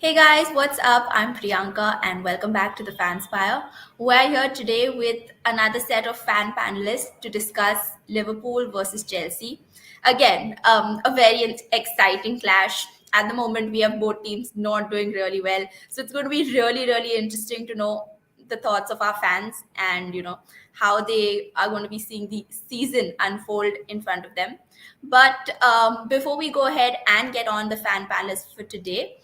Hey guys, what's up? I'm Priyanka and welcome back to the Fanspire. We're here today with another set of fan panelists to discuss Liverpool versus Chelsea. Again, a very exciting clash. At the moment, we have both teams not doing really well. So it's going to be really, really interesting to know the thoughts of our fans and how they are going to be seeing the season unfold in front of them. But before we go ahead and get on the fan panelists for today,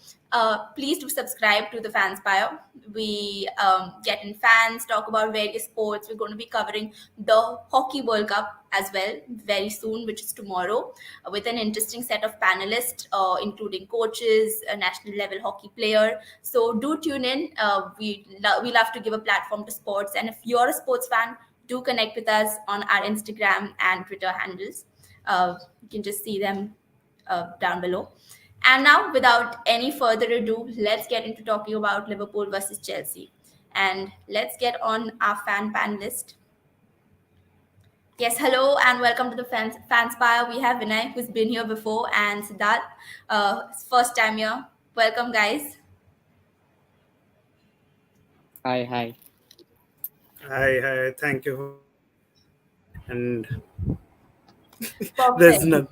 please do subscribe to the Fanspire. We get in fans, talk about various sports. We're going to be covering the Hockey World Cup as well very soon, which is tomorrow, with an interesting set of panelists, including coaches, a national level hockey player. So do tune in. We love to give a platform to sports. And if you're a sports fan, do connect with us on our Instagram and Twitter handles. You can just see them down below. And now, without any further ado, let's get into talking about Liverpool versus Chelsea. And let's get on our fan panelist. Yes, hello and welcome to the Fanspire. We have Vinay, who's been here before, and Siddharth, first time here. Welcome, guys. Hi, hi. Hi, thank you for and there's Perfect. no.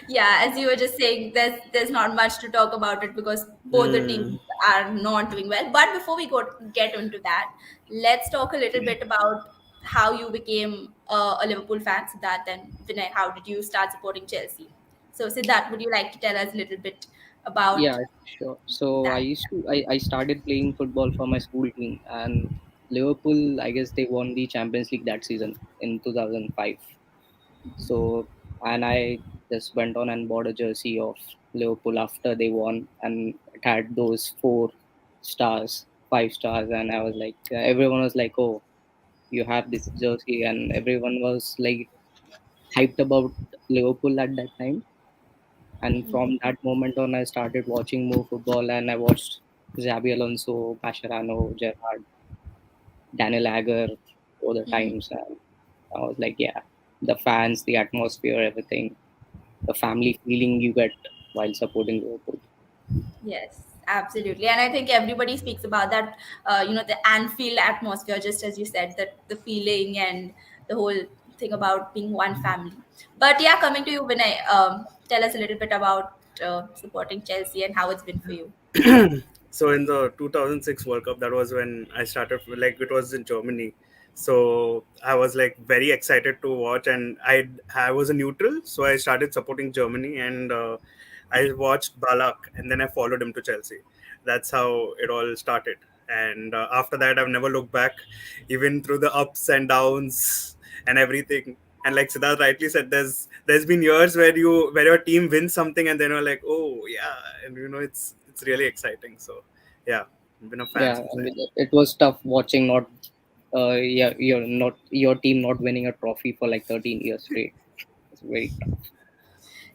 Yeah, as you were just saying, there's not much to talk about it because both the teams Mm, are not doing well. But before we get into that, let's talk a little bit about how you became a Liverpool fan, Siddharth and Vinay. How did you start supporting Chelsea? So, Siddharth, would you like to tell us a little bit about Yeah, sure. So that? I started playing football for my school team, and Liverpool, I guess they won the Champions League that season in 2005. So, and I just went on and bought a jersey of Liverpool after they won, and it had those 4 stars, 5 stars, and I was like, everyone was like, "Oh, you have this jersey," and everyone was like hyped about Liverpool at that time. And from that moment on, I started watching more football, and I watched Xabi Alonso, Mascherano, Gerrard, Daniel Agger all the Mhm. times. And I was like, yeah, the fans, the atmosphere, everything, the family feeling you get while supporting Liverpool. Yes, absolutely. And I think everybody speaks about that, the Anfield atmosphere, just as you said, that the feeling and the whole thing about being one family. But yeah, coming to you, Vinay, tell us a little bit about supporting Chelsea and how it's been for you. so in the 2006 World Cup, that was when I started. Like it was in Germany, so I was like very excited to watch, and I was a neutral, so I started supporting Germany, and I watched Balak, and then I followed him to Chelsea. That's how it all started, and after that, I've never looked back, even through the ups and downs and everything. And like Siddharth rightly said, there's been years where your team wins something, and then you're like, oh yeah, and it's really exciting. So yeah, I've been a fan Yeah, since I then. mean, it was tough watching yeah, your team not winning a trophy for like 13 years straight. It's very tough.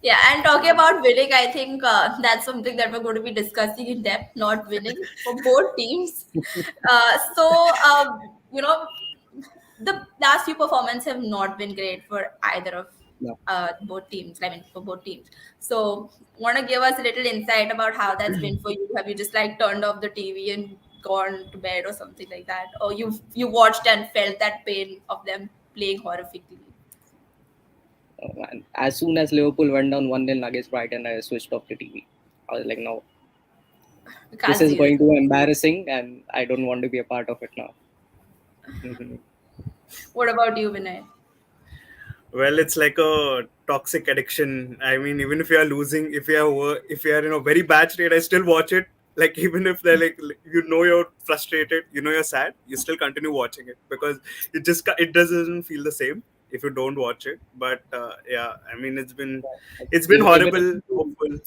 Yeah, and talking about winning, I think that's something that we're going to be discussing in depth, not winning for both teams. The last few performances have not been great for either of No. both teams. I mean, for both teams. So, want to give us a little insight about how that's been for you? Have you just like turned off the TV and gone to bed or something like that, or you watched and felt that pain of them playing horrifically? And as soon as Liverpool went down 1-0 against Brighton, I switched off the TV. I was like, no, We this can't is see this. going to be embarrassing, and I don't want to be a part of it now. Mhm. What about you, Vinay? Well, it's like a toxic addiction. I mean, even if you are losing, if you are in a very bad state, I still watch it. Like even if they're like you're frustrated, you're sad, you still continue watching it because it doesn't feel the same if you don't watch it. But yeah, I mean, it's been Even if horrible. you, Hopeful,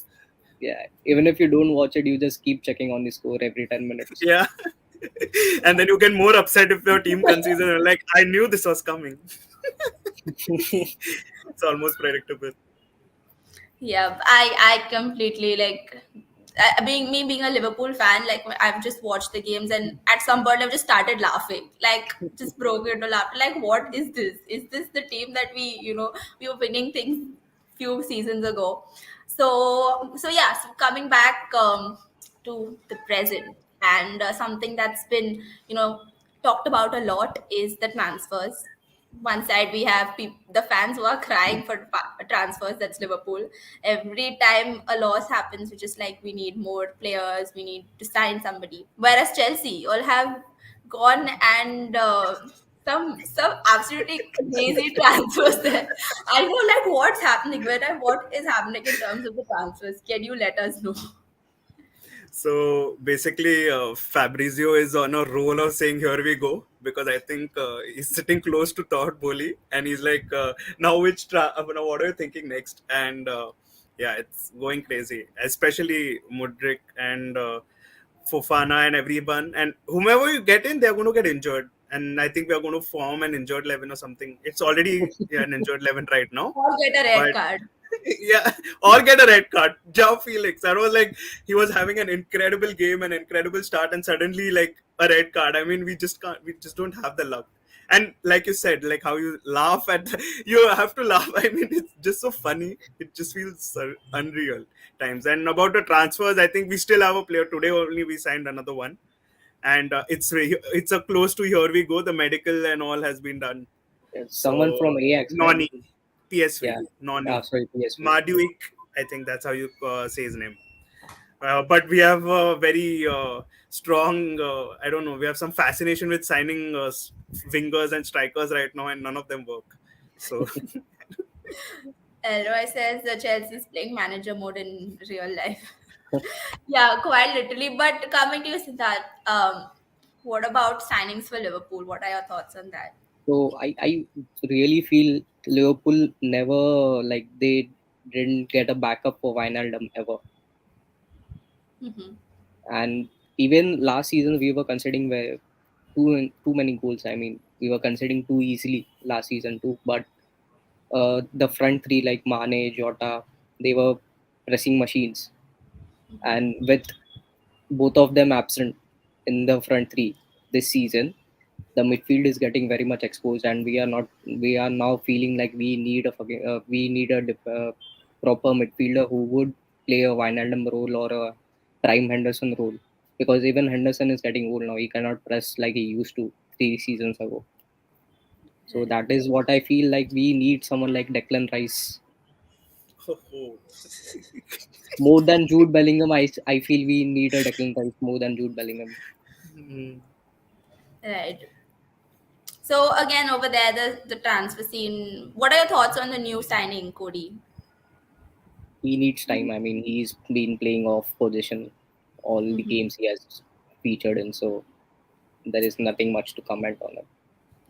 yeah, even if you don't watch it, you just keep checking on the score every 10 minutes. yeah. And then you get more upset if your team concedes and you're like, I knew this was coming. It's almost predictable. Yeah, I completely like being a Liverpool fan. Like I've just watched the games, and at some point I've just started laughing, like just broke into laughter. Like, what is this? Is this the team that we were winning things few seasons ago? So coming back to the present, and something that's been talked about a lot is the transfers. One side we have the fans who are crying for transfers. That's Liverpool. Every time a loss happens, which is like we need more players, we need to sign somebody. Whereas Chelsea all have gone and some absolutely crazy transfers there. I know like what's happening. What is happening in terms of the transfers? Can you let us know? So basically, Fabrizio is on a roll of saying, "Here we go," because I think he's sitting close to Todd Bowley, and he's like, "Now now what are you thinking next?" And yeah, it's going crazy, especially Mudrik and Fofana and everyone, and whomever you get in, they're going to get injured. And I think we are going to form an injured 11 or something. It's already an injured 11 right now, Or get a red but card. yeah, or get a red card. Joe Felix, that was like he was having an incredible game, an incredible start, and suddenly like a red card. I mean, we just can't, we just don't have the luck. And like you said, like how you laugh at, you have to laugh. I mean, it's just so funny. It just feels unreal times. And about the transfers, I think we still have a player today. Only we signed another one, and it's a close to here we go. The medical and all has been done. Someone from So AX, right? Noni, PSV, Yeah. Noni, Sorry, PSV. Maduik, I think that's how you say his name. But we have a very strong, I don't know, we have some fascination with signing wingers and strikers right now, and none of them work. So, Elroy says the Chelsea is playing manager mode in real life. Yeah, quite literally. But coming to you, Siddharth, what about signings for Liverpool? What are your thoughts on that? So I really feel Liverpool never, like, they didn't get a backup for Wijnaldum ever. Hmm. And even last season we were considering where too many goals. I mean, we were considering too easily last season too. But the front three like Mane, Jota, they were pressing machines. And with both of them absent in the front three this season, the midfield is getting very much exposed, and we are now feeling like we need a proper midfielder who would play a Wijnaldum role or a prime Henderson role, because even Henderson is getting old now. He cannot press like he used to 3 seasons ago. So Right. that is what I feel like we need, someone like Declan Rice. oh, More than Jude Bellingham, I feel we need a Declan Rice more than Jude Bellingham. mm, Right. So again, over there, the transfer scene. What are your thoughts on the new signing, Cody? He needs time. I mean, he's been playing off position all the Hmm. games he has featured in, so there is nothing much to comment on it.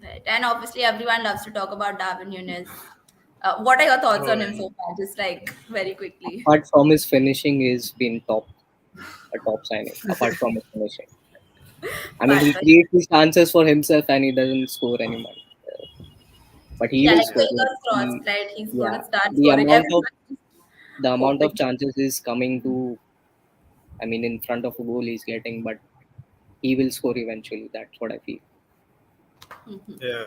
Right. And obviously, everyone loves to talk about Darwin Nunez. What are your thoughts oh on him yeah. so far? Just like very quickly. Apart from his finishing, he's been a top signing. Apart from his finishing, I mean, he But creates his chances for himself and he doesn't score anymore. But he yeah, will like score. fingers crossed, He, right? He's yeah, gonna start the scoring. amount of Everyone is the amount of hoping. chances is coming to. I mean, in front of a goal he's getting, but he will score eventually. That's what I feel. Mhm. Yeah,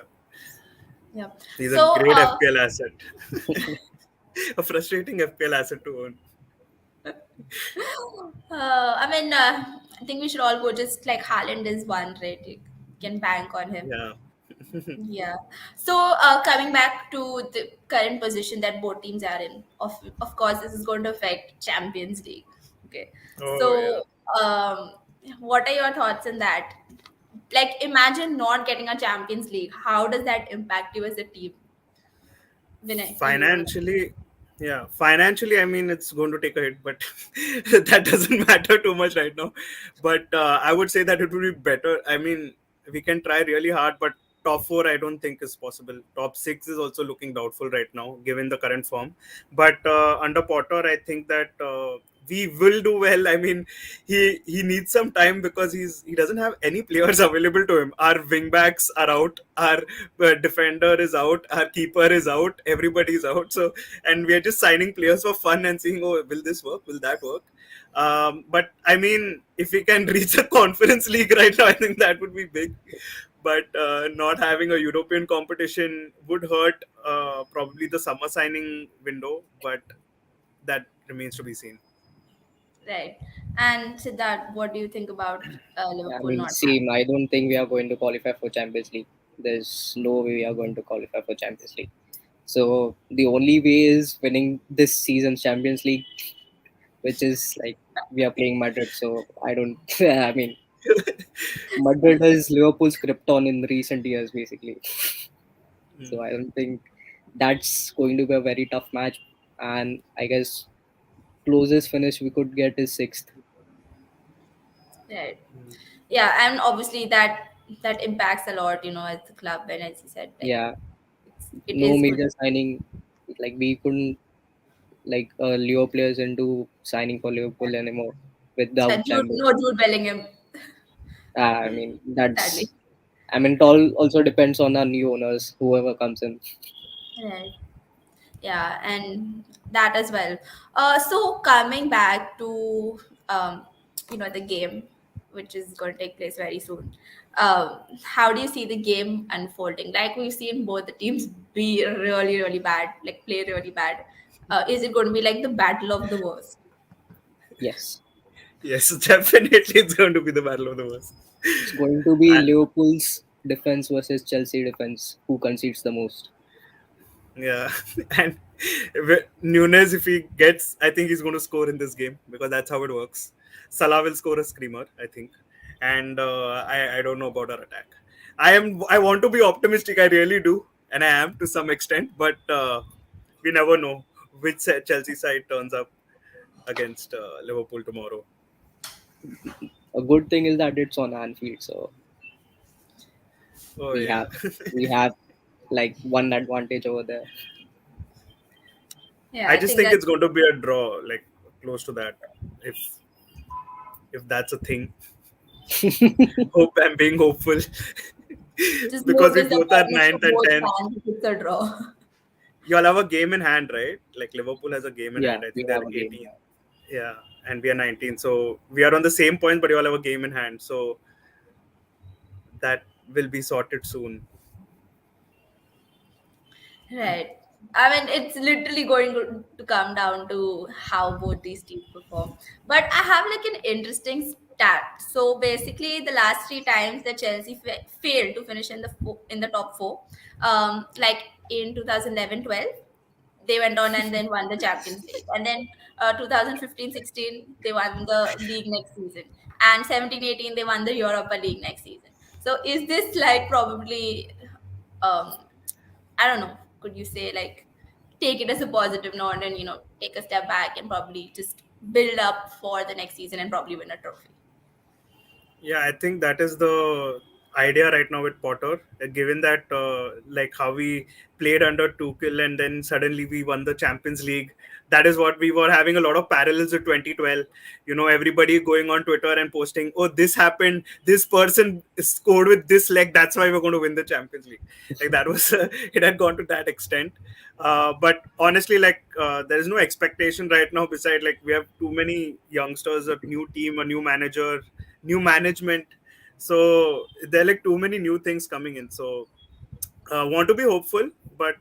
Yeah. he's a So, great FPL asset, a frustrating FPL asset to own. I mean, I think we should all go just like Haaland is one, right? You can bank on him. Yeah. Yeah. So, coming back to the current position that both teams are in, of course, this is going to affect Champions League. Okay. Oh yeah. So, um, what are your thoughts on that? Like, imagine not getting a Champions League. How does that impact you as a team? Vinay, you wanna? Financially, yeah, financially, I mean, it's going to take a hit, but that doesn't matter too much right now. But I would say that it would be better. I mean, we can try really hard, but top four I don't think is possible. Top six is also looking doubtful right now given the current form. But under Potter, I think that we will do well. I mean, he needs some time because he doesn't have any players available to him. Our wing backs are out. Our defender is out. Our keeper is out. Everybody's out. So, and we are just signing players for fun and seeing, oh, will this work? Will that work? But I mean, if we can reach a conference league right now, I think that would be big. But not having a European competition would hurt probably the summer signing window. But that remains to be seen. Right. And Siddharth, what do you think about I Liverpool mean, not same. I don't think we are going to qualify for Champions League. There's no way we are going to qualify for Champions League. So the only way is winning this season's Champions League, which is like we are playing Madrid. So I don't. I mean, Madrid is Liverpool's krypton in recent years, basically. So Mm. I don't think that's going to be a very tough match. And I guess closest finish we could get is sixth. right? Yeah, and obviously that impacts a lot, as the club, and as you said, like Yeah, it no is good. major signing. Like we couldn't like Leo players into signing for Liverpool anymore without Jude, Champions. no Jude Bellingham, I mean sadly. that's. I mean it all also depends on our new owners, whoever comes in. Right. Yeah, and that as well. So coming back to the game, which is going to take place very soon. How do you see the game unfolding? Like we've seen both the teams be really, really bad, like play really bad. Is it going to be like the battle of the worst? Yes, Yes, definitely it's going to be the battle of the worst. it's going to be I, Liverpool's defense versus Chelsea defense. Who concedes the most? yeah, and Nunez, if he gets, I think he's going to score in this game because that's how it works. Salah will score a screamer, I think, and I don't know about our attack. I want to be optimistic, I really do, and I am to some extent, but we never know which Chelsea side turns up against Liverpool tomorrow. A good thing is that it's on Anfield, so Oh we yeah, have we have like one advantage over there. Yeah, I I just think think that it's going to be a draw, like close to that, if if that's a thing. Hope I'm being hopeful just because we notice the both are fairness of ninth and both 10th. fans if it's a draw. You all have a game in hand, right? Like Liverpool has a game in Yeah, hand. I we think they're have a game. 18. Yeah, and we are 19. So we are on the same point, but you all have a game in hand. So that will be sorted soon. Right. I mean, it's literally going to come down to how both these teams perform. But I have like an interesting stat. So basically, the last three times that Chelsea failed to finish in the top four, like in 2011-12, they went on and then won the Champions League. And then 2015-16, they won the league next season. And 17-18, they won the Europa League next season. So is this like probably um, I don't know, could you say like take it as a positive note and take a step back and probably just build up for the next season and probably win a trophy? Yeah, I think that is the idea right now with Potter. Given that, like how we played under Tuchel and then suddenly we won the Champions League, that is what we were having a lot of parallels with 2012. Everybody going on Twitter and posting, "Oh, this happened. This person scored with this leg. That's why we're going to win the Champions League." Like that was it had gone to that extent. But honestly, like there is no expectation right now. Beside, like we have too many youngsters, a new team, a new manager, new management. So there are like too many new things coming in. So want to be hopeful, but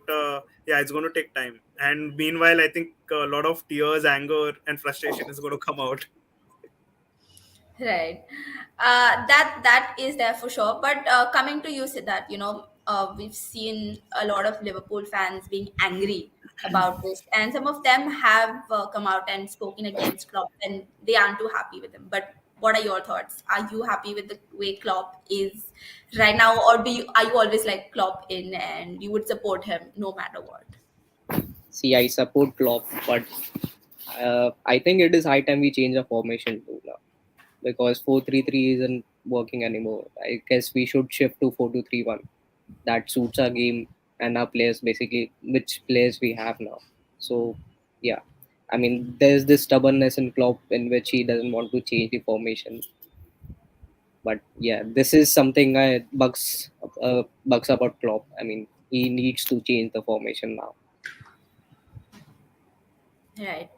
yeah, it's going to take time. And meanwhile, I think a lot of tears, anger, and frustration is going to come out. Right. That is there for sure. But coming to you, Siddharth, we've seen a lot of Liverpool fans being angry about this, and some of them have come out and spoken against Klopp, and they aren't too happy with him. But what are your thoughts? Are you happy with the way Klopp is right now, or are you always like Klopp in and you would support him no matter what? See, I support Klopp, but I think it is high time we change the formation too now because 4-3-3 isn't working anymore. I guess we should shift to 4-2-3-1. That suits our game and our players, basically, which players we have now. So, yeah. I mean, there's this stubbornness in Klopp in which he doesn't want to change the formation. But yeah, this is something I bugs about Klopp. I mean, he needs to change the formation now. Right.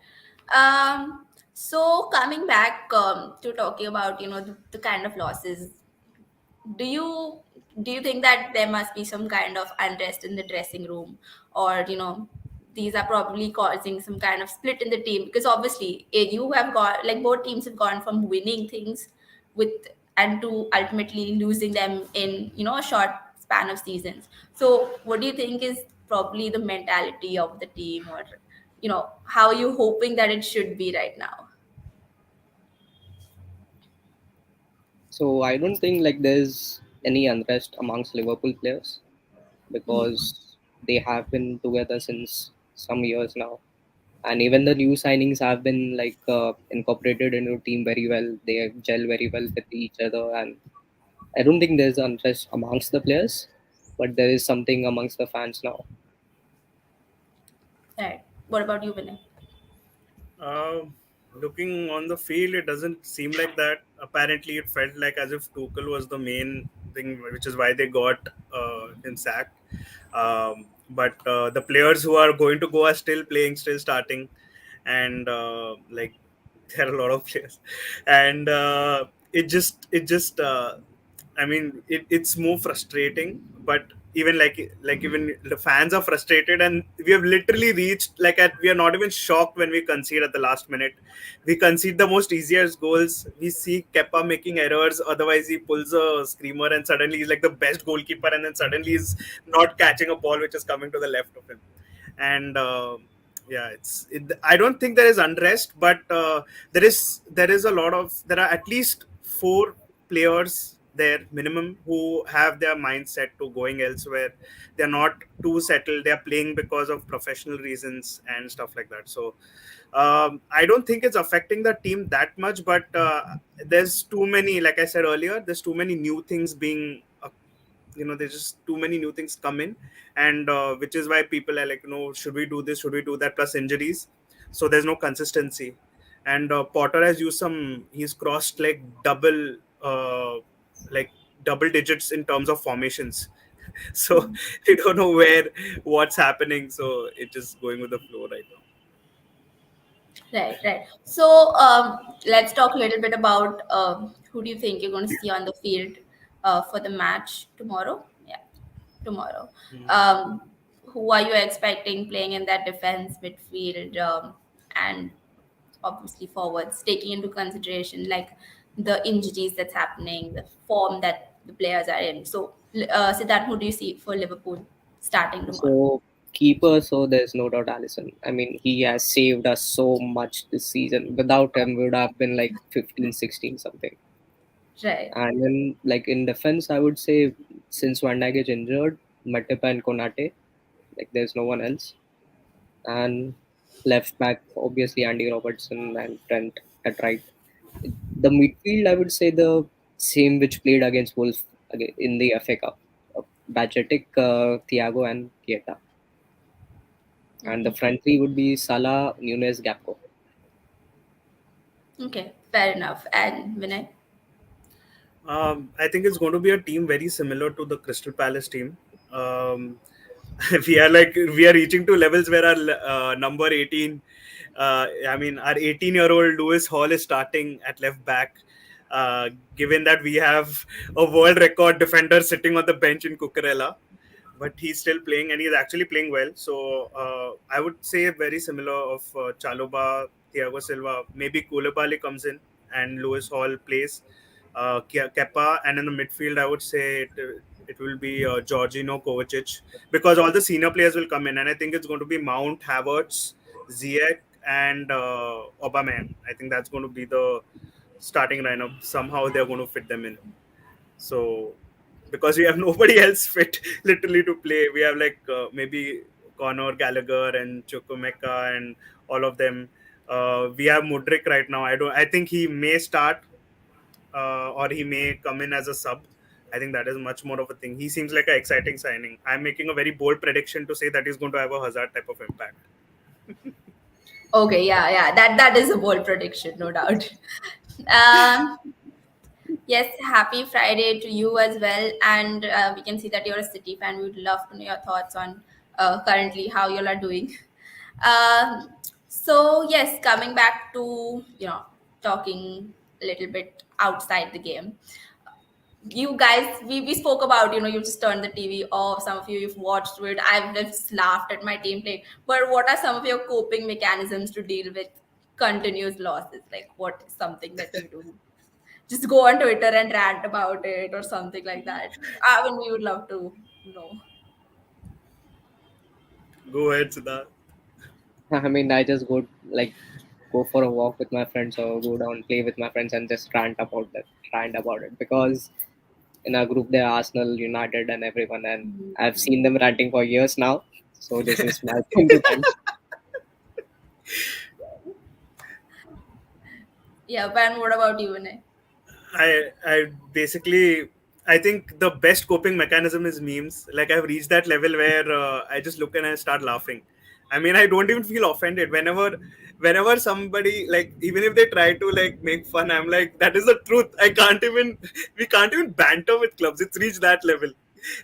So coming back to talking about the kind of losses, do you do you think that there must be some kind of unrest in the dressing room, or these are probably causing some kind of split in the team, because obviously you have got, like, both teams have gone from winning things with and to ultimately losing them in, a short span of seasons. So what do you think is probably the mentality of the team, or how are you hoping that it should be right now? So I don't think like there's any unrest amongst Liverpool players because they have been together since some years now, and even the new signings have been like incorporated into team very well. They gel very well with each other, and I don't think there's unrest amongst the players, but there is something amongst the fans now. Right. What about you, Vinay? Uh, Looking on the field, it doesn't seem like that. Apparently, it felt like as if Tuchel was the main thing, which is why they got him sacked. But the players who are going to go are still playing, still starting, and like there are a lot of players, and it just I mean, it's more frustrating, but even the fans are frustrated, and we have literally reached we are not even shocked when we concede at the last minute. We concede the most easiest goals. We see Kepa making errors. Otherwise, he pulls a screamer, and suddenly he's like the best goalkeeper, and then suddenly he's not catching a ball which is coming to the left of him. And yeah, I don't think there is unrest, but there are at least four players there minimum who have their mindset to going elsewhere. They're not too settled. They're playing because of professional reasons and stuff like that. So I don't think it's affecting the team that much, but there's too many, like I said earlier, there's too many new things being there's just too many new things come in, and which is why people are like, should we do this, should we do that, plus injuries. So there's no consistency. And Potter has used he's crossed like double digits in terms of formations. So we don't know what's happening, so it's just going with the flow right now. Right, right. So let's talk a little bit about who do you think you're going to see on the field for the match tomorrow? Yeah, tomorrow. Um, who are you expecting playing in that defense, midfield, and obviously forwards, taking into consideration like the injuries that's happening, the form that the players are in. So, Siddharth, who do you see for Liverpool starting tomorrow? So keeper, so there's no doubt Allison. I mean, he has saved us so much this season. Without him, we would have been like 15, 16 something. Right. And then like in defense, I would say since Van Dijk is injured, Matip and Konate, like there's no one else. And left back, obviously Andy Robertson and Trent at right. The midfield, I would say the same which played against Wolves in the FA Cup. Bajetic, Thiago and Keita. And the Mhm. front three would be Salah, Nunez, Gackpo. Okay, fair enough. And Vinay? I think it's going to be a team very similar to the Crystal Palace team. Um, we are reaching to levels where our number 18, our 18-year-old Lewis Hall is starting at left back. Given that we have a world record defender sitting on the bench in Cucurella, but he's still playing and he's actually playing well. So I would say very similar of Chaloba, Thiago Silva, maybe Koulibaly comes in and Lewis Hall plays. Kepa, and in the midfield, I would say it will be Georgino Kovacic, because all the senior players will come in, and I think it's going to be Mount, Havertz, Ziyech, and Aubameyang. I think that's going to be the starting lineup. Somehow they're going to fit them in. So because we have nobody else fit literally to play, we have maybe Conor Gallagher and Chukwemeka and all of them. We have Mudrik right now. I think he may start, or he may come in as a sub. I think that is much more of a thing. He seems like an exciting signing. I'm making a very bold prediction to say that he's going to have a Hazard type of impact. Okay, yeah, yeah. That is a bold prediction, no doubt. Um, yes, happy Friday to you as well. And we can see that you're a City fan. We would love to know your thoughts on currently how you all are doing. Um, so yes, coming back to talking a little bit outside the game. You guys, we spoke about, you just turned the TV off. Some of you've watched it. I've just laughed at my team playing. But what are some of your coping mechanisms to deal with continuous losses? Like, what is something that you do? Just go on Twitter and rant about it or something like that. I mean, we would love to know. Go ahead, Siddharth. I mean, I just go for a walk with my friends or go down play with my friends and just rant about it because in our group there are Arsenal, United, and everyone, and I've seen them ranting for years now. So this is my thing to vent. Yeah, Ben, what about you, Vinay? I basically I think the best coping mechanism is memes. Like I've reached that level where I just look and I start laughing. I mean, I don't even feel offended whenever somebody, like, even if they try to like make fun, I'm like, that is the truth. I can't even we can't even banter with clubs. It's reached that level.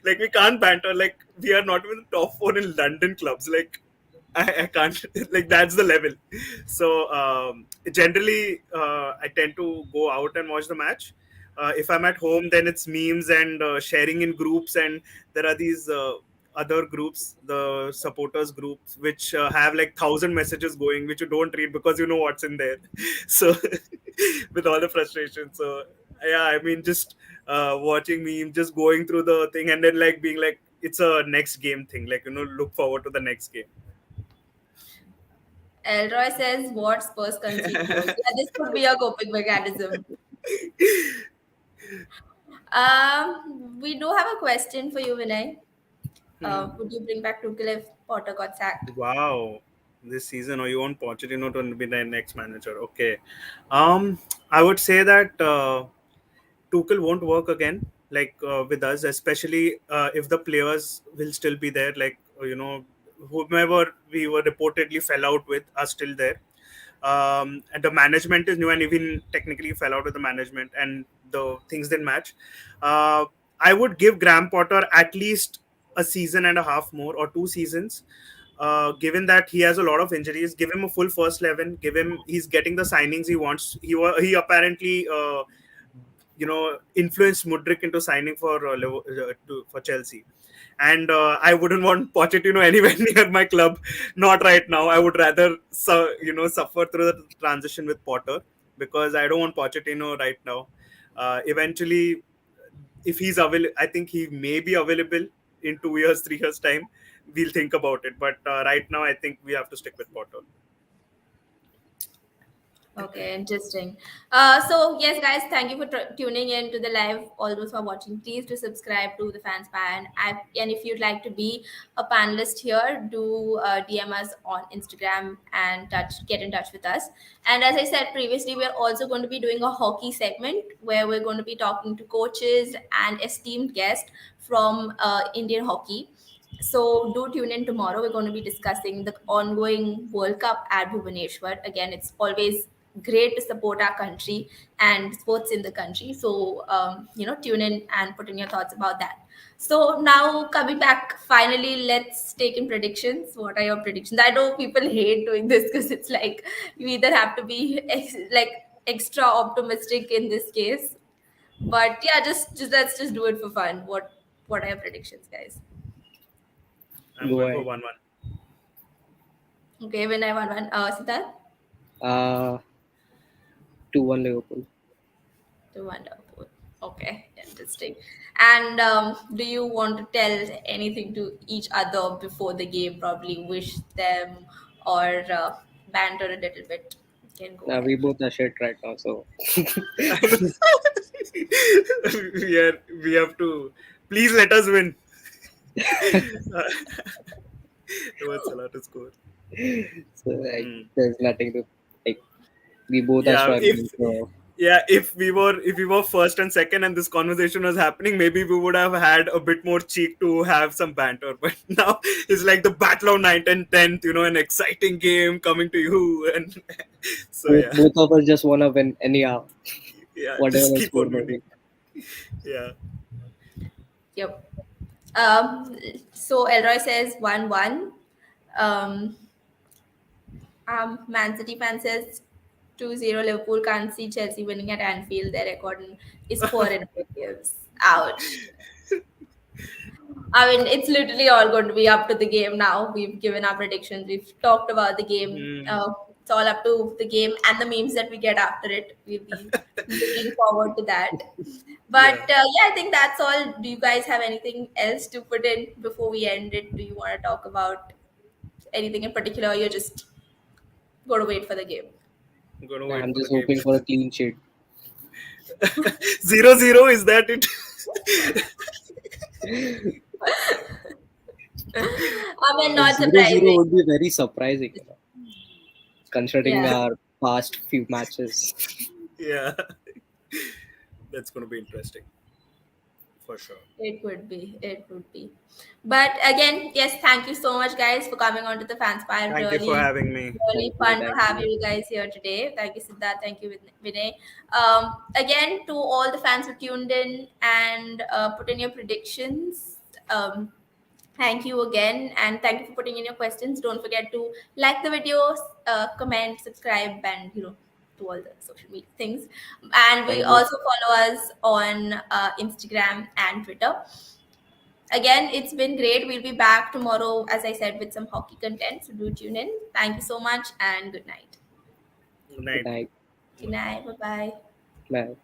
Like we can't banter. Like we are not even the top four in London clubs. Like I can't like that's the level. So generally, I tend to go out and watch the match. If I'm at home, then it's memes and sharing in groups, and there are these other groups, the supporters groups, which have like 1,000 messages going, which you don't read because you know what's in there. So with all the frustration, so yeah, I mean, just watching memes, just going through the thing, and then like being like, it's a next game thing, like look forward to the next game. Elroy says, what Spurs concede goals? Yeah, this could be a coping mechanism. We do have a question for you, Vinay. Hmm. Would you bring back Tuchel if Potter got sacked? Wow, this season, or you want Pochettino to be the next manager? Okay, I would say that Tuchel won't work again, like with us, especially if the players will still be there. Like whomever we were reportedly fell out with are still there. And the management is new, and even technically fell out with the management, and the things didn't match. Uh, I would give Graham Potter at least a season and a half more, or 2 seasons. Given that he has a lot of injuries, give him a full first 11. Give him, he's getting the signings he wants. He apparently influenced Mudrik into signing for for Chelsea. And I wouldn't want Pochettino anywhere near my club, not right now. I would rather suffer through the transition with Potter, because I don't want Pochettino right now. Eventually, if he's available, I think he may be available in 2 years, 3 years time. We'll think about it, but right now I think we have to stick with Potter. Okay, interesting. So yes, guys, thank you for tuning in to the live. All those who are watching, please do subscribe to the Fans Pie, and if you'd like to be a panelist here, do DM us on Instagram and get in touch with us. And as I said previously, we're also going to be doing a hockey segment where we're going to be talking to coaches and esteemed guests from Indian hockey. So do tune in tomorrow. We're going to be discussing the ongoing World Cup at Bhubaneswar. Again, it's always great to support our country and sports in the country. So tune in and put in your thoughts about that. So now coming back, finally, let's take in predictions. What are your predictions? I know people hate doing this because it's like you either have to be like extra optimistic in this case, but yeah, just let's just do it for fun. What are your predictions, guys? I'm Go going for ahead. 1-1. Okay, when I want one, Siddharth? Uh, 2-1 Liverpool. To Wonderful. Okay, interesting. And do you want to tell anything to each other before the game? Probably wish them or banter a little bit. You can go We ahead. both are shit right now, so We have to, please let us win. Towards Salah to score. Hmm. there's nothing to like. We both are Yeah, struggling, so if we were first and second and this conversation was happening, maybe we would have had a bit more cheek to have some banter. But now it's like the battle of ninth and tenth, an exciting game coming to you, and so yeah, both of us just wanna win anyhow, yeah, whatever just the keep score on may winning. be. Yeah, Yep. Um, so Elroy says 1-1. Um, Man City fan says 2-0 Liverpool can't see Chelsea winning at Anfield. Their record is poor in away games. Ouch. I mean, it's literally all going to be up to the game now. We've given our predictions. We've talked about the game. Hmm. It's all up to the game and the memes that we get after it. We'll be looking forward to that. But Yeah. yeah, I think that's all. Do you guys have anything else to put in before we end it? Do you want to talk about anything in particular? Or you're just going to wait for the game? I'm gonna Nah, wait I'm for the just game. hoping for a clean sheet. 0-0, is that it? I mean, not 0-0 surprising. would be very surprising, considering Yeah. our past few matches. Yeah. That's gonna be interesting for sure. It would be. It would be. But again, yes, thank you so much, guys, for coming on to the Fanspire. Thank you for Really, having me. really Thank you, fun to thank have you. you guys here today. Thank you, Siddharth. Thank you, Vinay. Again, to all the fans who tuned in and put in your predictions. Thank you again, and thank you for putting in your questions. Don't forget to like the videos, comment, subscribe, and do all the social media things. And we Thank you. also follow us on Instagram and Twitter. Again, it's been great. We'll be back tomorrow, as I said, with some hockey content. So do tune in. Thank you so much, and good night. Good Good night. night. Good night. Bye bye. Bye.